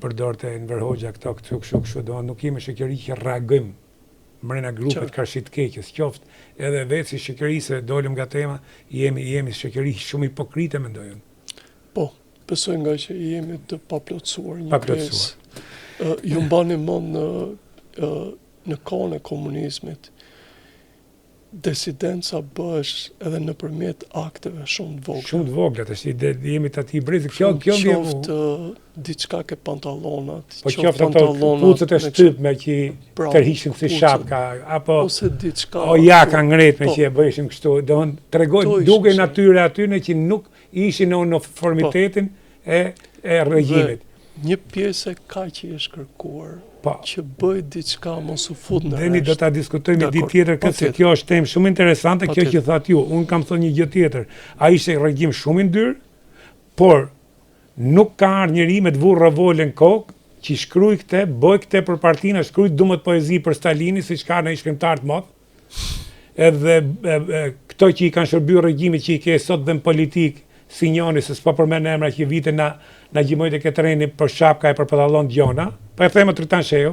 përdorte Enver Hoxha këto kështu do nuk jemi shoqëri që reagojmë mbrenda grupit karshit keqës, qoftë edhe vetë si shoqëri se dolëm nga tema, jemi shoqëri shumë hipokrite mendoj unë. Po, besoj nga që jemi të paplotësuar një pjesë. Ju mbani mend në kohën e komunizmit, disidenca bësh edhe nëpërmjet akteve shumë të vogla. Shumë të vogla, tash jemi të atij brezi. Kjo qoftë diçka ke pantallonat, po qoftë ato pucët e shtyp me që tërhiqin si shapka apo ose diçka. O ja ka ngret me që e bëjshim kështu, do të tregoj duke natyra aty në që nuk ishin në uniformitetin e regjimit. Një pjesë ka që është kërkuar që bëj diçka mos u fut në rresht. Do ta diskutojmë një ditë tjetër këtë, se kjo është temë shumë interesante, kjo që thatë ju. Unë kam thënë një gjë tjetër. Ai ishte regjim shumë i ndyrë, por nuk ka ardhur njëri me të vurë revolën në kokë, që shkruaj këtë, bëj këtë për partinë, shkruaj dumët poezi për Stalinin, siç ka në shkrimtar të madh. Edhe këto që i kanë shërbyer regjimit që i ke sot dhe në politik, si njëri se s'po përmend emra që vite na gjimojtë ke treni për shapka e për pantallon gjona, po e them të Tritan Shejo,